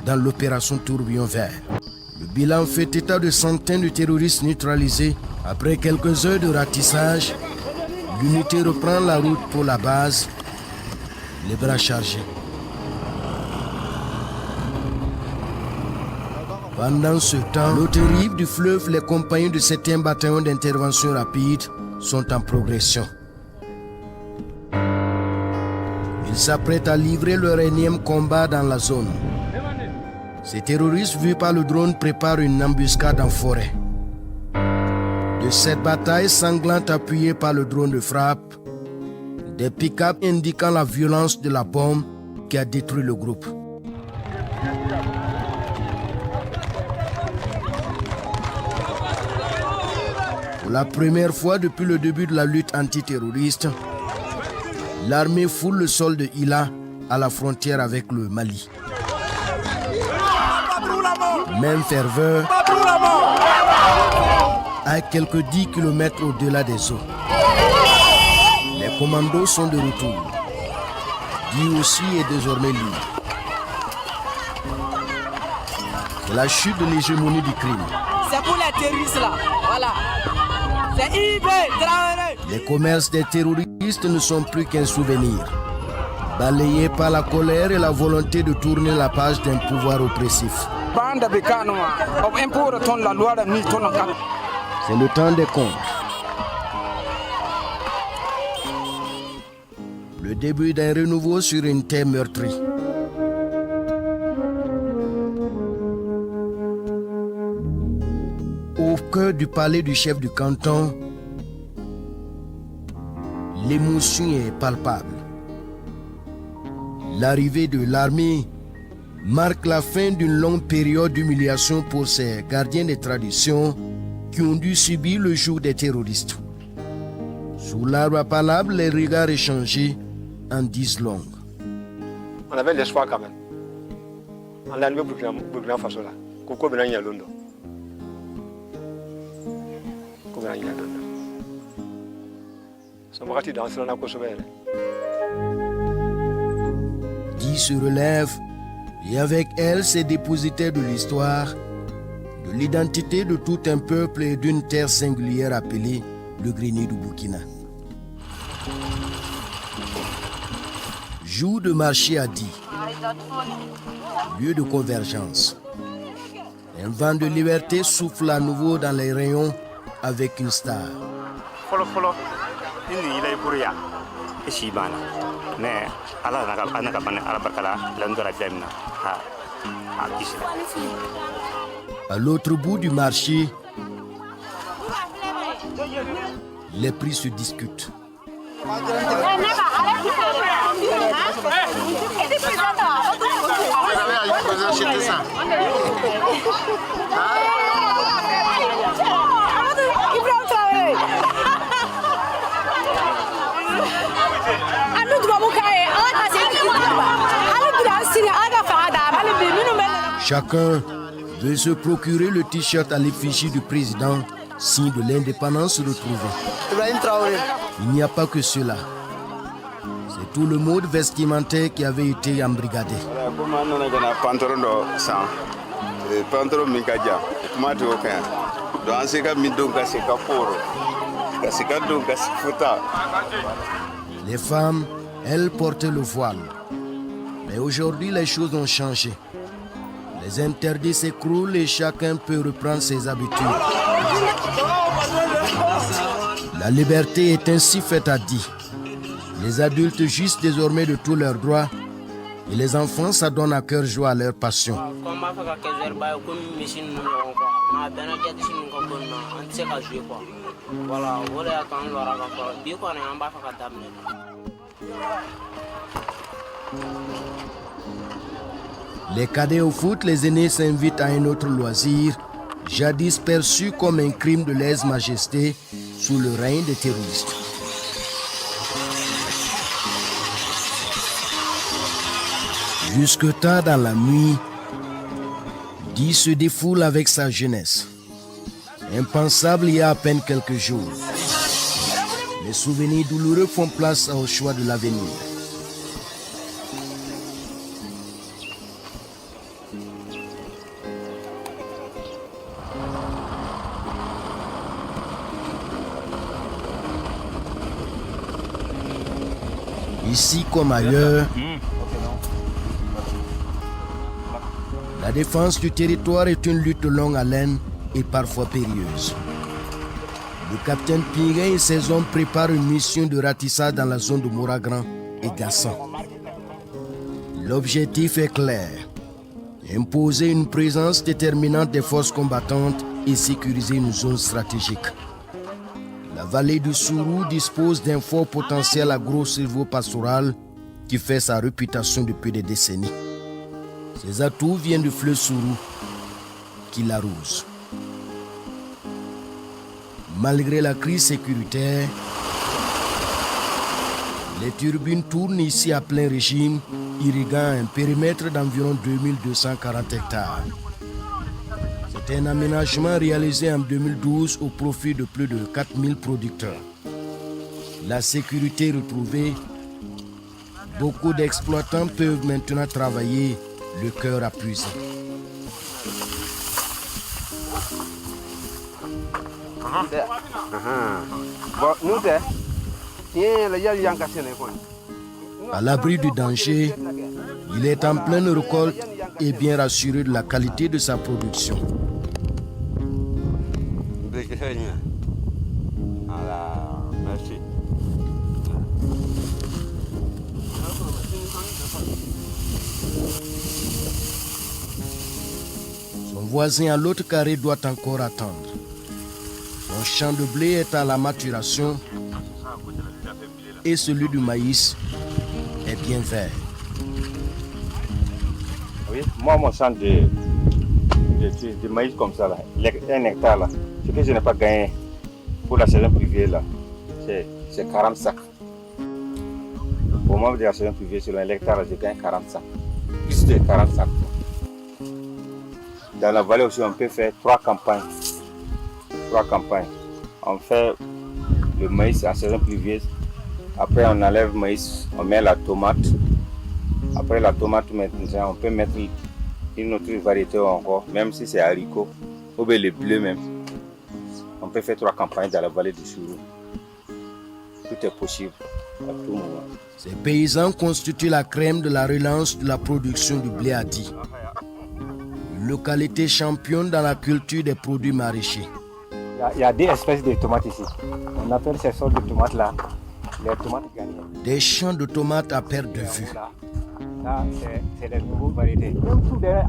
dans l'opération Tourbillon Vert. Le bilan fait état de centaines de terroristes neutralisés. Après quelques heures de ratissage, l'unité reprend la route pour la base, les bras chargés. Pendant ce temps, l'autre rive du fleuve, les compagnons du 7e bataillon d'intervention rapide sont en progression. Ils s'apprêtent à livrer leur énième combat dans la zone. Ces terroristes vus par le drone préparent une embuscade en forêt. De cette bataille sanglante appuyée par le drone de frappe, des pick-up indiquant la violence de la bombe qui a détruit le groupe. Pour la première fois depuis le début de la lutte antiterroriste, l'armée foule le sol de Hilla à la frontière avec le Mali. Même ferveur à quelques 10 km au-delà des eaux. Les commandos sont de retour. Guy aussi est désormais libre. C'est la chute de l'hégémonie du crime. C'est pour les terroristes là, voilà. C'est Les commerces des terroristes ne sont plus qu'un souvenir, balayés par la colère et la volonté de tourner la page d'un pouvoir oppressif. C'est le temps des comptes. Le début d'un renouveau sur une terre meurtrie. Au cœur du palais du chef du canton, l'émotion est palpable. L'arrivée de l'armée marque la fin d'une longue période d'humiliation pour ces gardiens des traditions qui ont dû subir le joug des terroristes. Sous l'arbre à palabres, les regards échangés en disent long. On avait l'espoir quand même. On l'a arrivé Burkina Faso là. Koko Benani à Londres. Guy se relève et avec elle ses dépositaires de l'histoire, de l'identité de tout un peuple et d'une terre singulière appelée le Grenier du Burkina. Jour de marché à Di, lieu de convergence. Un vent de liberté souffle à nouveau dans les rayons avec une star. À l'autre bout du marché, les prix se discutent. Chacun veut se procurer le t-shirt à l'effigie du président, signe de l'indépendance retrouvée. Il n'y a pas que cela. C'est tout le mode vestimentaire qui avait été embrigadé. Les femmes, elles portaient le voile. Mais aujourd'hui, les choses ont changé. Les interdits s'écroulent et chacun peut reprendre ses habitudes. La liberté est ainsi faite à Di. Les adultes jouissent désormais de tous leurs droits et les enfants s'adonnent à cœur joie à leur passion. Les cadets au foot, les aînés s'invitent à un autre loisir, jadis perçu comme un crime de lèse-majesté sous le règne des terroristes. Jusque tard dans la nuit, Di se défoule avec sa jeunesse. Impensable il y a à peine quelques jours. Les souvenirs douloureux font place au choix de l'avenir. Ici comme ailleurs, la défense du territoire est une lutte de longue haleine et parfois périlleuse. Le capitaine Pinguin et ses hommes préparent une mission de ratissage dans la zone de Moragran et Gassan. L'objectif est clair: imposer une présence déterminante des forces combattantes et sécuriser une zone stratégique. La vallée du Sourou dispose d'un fort potentiel agro-silvo-pastoral qui fait sa réputation depuis des décennies. Ces atouts viennent du fleuve Sourou qui l'arrose. Malgré la crise sécuritaire, les turbines tournent ici à plein régime, irriguant un périmètre d'environ 2240 hectares. C'est un aménagement réalisé en 2012 au profit de plus de 4000 producteurs. La sécurité retrouvée, beaucoup d'exploitants peuvent maintenant travailler le cœur appuisé. À l'abri du danger, il est en pleine récolte et bien rassuré de la qualité de sa production. Merci. Son voisin à l'autre carré doit encore attendre. Son champ de blé est à la maturation et celui du maïs est bien vert. Oui, moi, mon champ de maïs comme ça, là, 1 hectare, là, ce que je n'ai pas gagné pour la saison privée, là, c'est 40 sacs. Pour moi, de la saison privée, sur 1 hectare, je gagne 40 sacs. Plus de 40 sacs. Dans la vallée aussi, on peut faire 3 campagnes. 3 campagnes. On fait le maïs en saison privée. Après, on enlève le maïs, on met la tomate. Après la tomate, maintenant, on peut mettre une autre variété encore, même si c'est haricot, ou bien le bleu même. On peut faire 3 campagnes dans la vallée du Sourou. Tout est possible à tout moment. Ces paysans constituent la crème de la relance de la production du blé Adi. Une localité championne dans la culture des produits maraîchers. Il y a 2 espèces de tomates ici. On appelle ces sortes de tomates là les tomates gagnées. Des champs de tomates à perte de vue. Là, c'est les nouvelles variétés.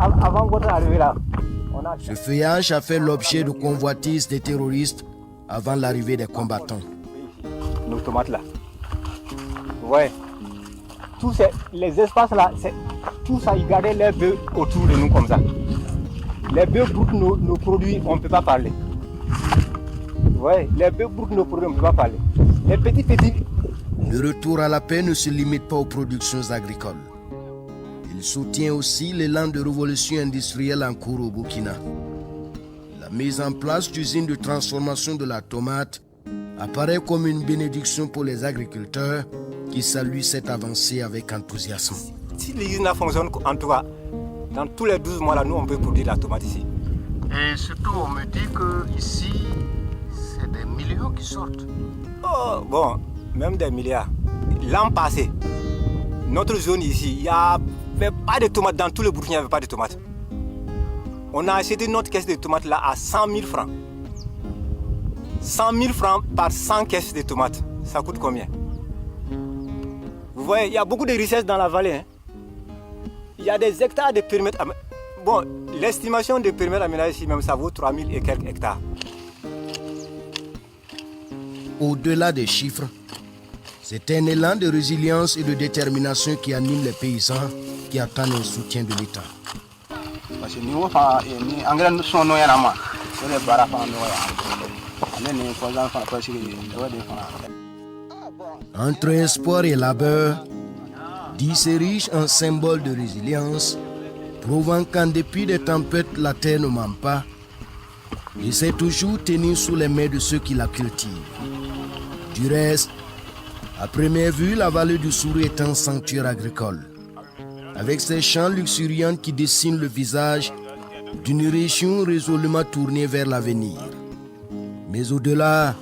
Avant votre arrivée là, ce feuillage a fait l'objet de convoitises des terroristes avant l'arrivée des combattants. Nos tomates là. Ouais. Tous les espaces là, tout ça, ils gardaient les bœufs autour de nous comme ça. Les bœufs broutent nos produits, on ne peut pas parler. Ouais, les bœufs broutent nos produits, on ne peut pas parler. Les petits. Le retour à la paix ne se limite pas aux productions agricoles. Il soutient aussi l'élan de révolution industrielle en cours au Burkina. La mise en place d'usines de transformation de la tomate apparaît comme une bénédiction pour les agriculteurs qui saluent cette avancée avec enthousiasme. Si l'usine fonctionne, en tout cas, dans tous les 12 mois, là, nous, on peut produire la tomate ici. Et surtout, on me dit que ici, c'est des millions qui sortent. Oh, bon, même des milliards. L'an passé, notre zone ici, il n'y avait pas de tomates. Dans tout le Burkina, il n'y avait pas de tomates. On a acheté notre caisse de tomates là à 100 000 francs. 100 000 francs par 100 caisses de tomates. Ça coûte combien? Vous voyez, il y a beaucoup de richesses dans la vallée. Hein. Il y a des hectares de périmètre. Bon, l'estimation de périmètre aménagé ici même, ça vaut 3000 et quelques hectares. Au-delà des chiffres, c'est un élan de résilience et de détermination qui anime les paysans qui attendent un soutien de l'État. Entre espoir et labeur, dit s'érige un symbole de résilience, prouvant qu'en dépit des tempêtes, la terre ne ment pas et s'est toujours tenue sous les mains de ceux qui la cultivent. Du reste, à première vue, la vallée du Sourou est un sanctuaire agricole. avec ses champs luxuriants qui dessinent le visage d'une région résolument tournée vers l'avenir. Mais au-delà,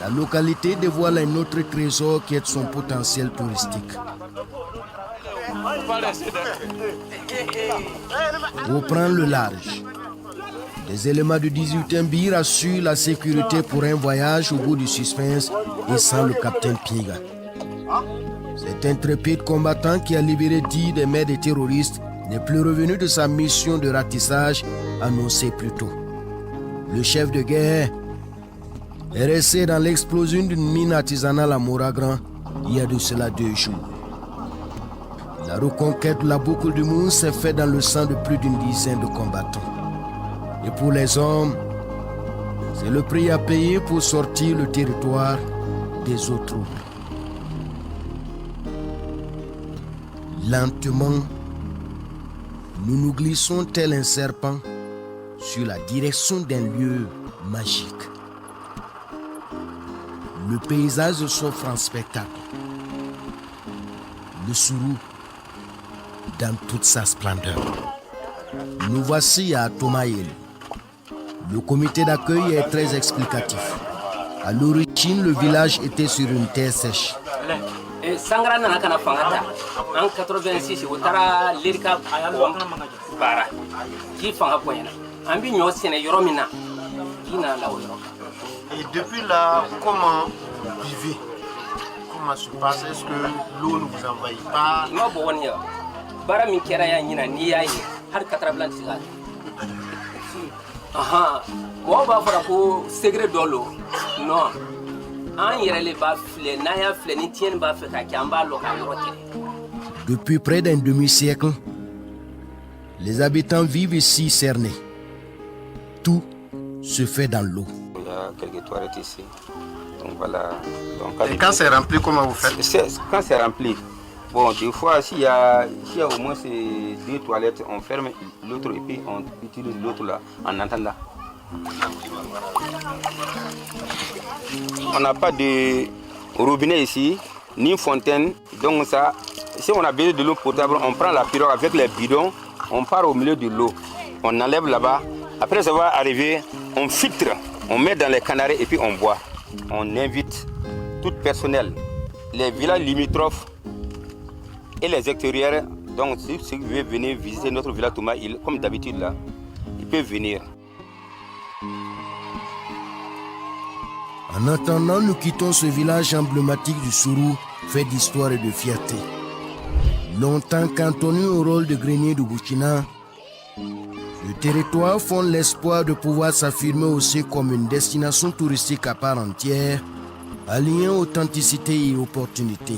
la localité dévoile un autre trésor qui est son potentiel touristique. Reprendre le large. Des éléments du 18e Bir assurent la sécurité pour un voyage au bout du suspense et sans le capitaine Piga. Cet intrépide combattant qui a libéré 10 des mains des terroristes n'est plus revenu de sa mission de ratissage annoncée plus tôt. Le chef de guerre est resté dans l'explosion d'une mine artisanale à Moragran il y a de cela 2 jours. La reconquête de la boucle du monde s'est faite dans le sang de plus d'une dizaine de combattants. Et pour les hommes, c'est le prix à payer pour sortir le territoire des autres. Lentement, nous nous glissons tel un serpent sur la direction d'un lieu magique. Le paysage s'offre en spectacle. Le Sourou dans toute sa splendeur. Nous voici à Tomaïl. Le comité d'accueil est très explicatif. À l'origine, le village était sur une terre sèche. Sangra nana kana fangata en 86 utara lirika bara ji fanga poyena ambi nyo sene yoromina dina la oyoro. Et depuis là, comment vous vivez? Comment se passe? Est-ce que l'eau ne vous envahit pas? No bo woni bara min kera ya nyina ni yayi har 80 sigal. Aha mo ba fara ko secret dolo non. Depuis près d'un demi-siècle, les habitants vivent ici cernés. Tout se fait dans l'eau. Il y a quelques toilettes ici. Donc voilà. Et quand c'est rempli, comment vous faites? Quand c'est rempli, bon, des fois, s'il y a au moins 2 toilettes, on ferme l'autre et puis on utilise l'autre là, en attendant. On n'a pas de robinet ici, ni fontaine. Donc ça, si on a besoin de l'eau potable, on prend la pirogue avec les bidons, on part au milieu de l'eau, on enlève là-bas. Après ça va arriver, on filtre, on met dans les canards et puis on boit. On invite tout personnel, les villages limitrophes et les extérieurs. Donc si vous voulez venir visiter notre village Tomaïl, comme d'habitude là, ils peuvent venir. En attendant, nous quittons ce village emblématique du Sourou, fait d'histoire et de fierté. Longtemps cantonné au rôle de grenier du Burkina, le territoire fonde l'espoir de pouvoir s'affirmer aussi comme une destination touristique à part entière, alliant authenticité et opportunité.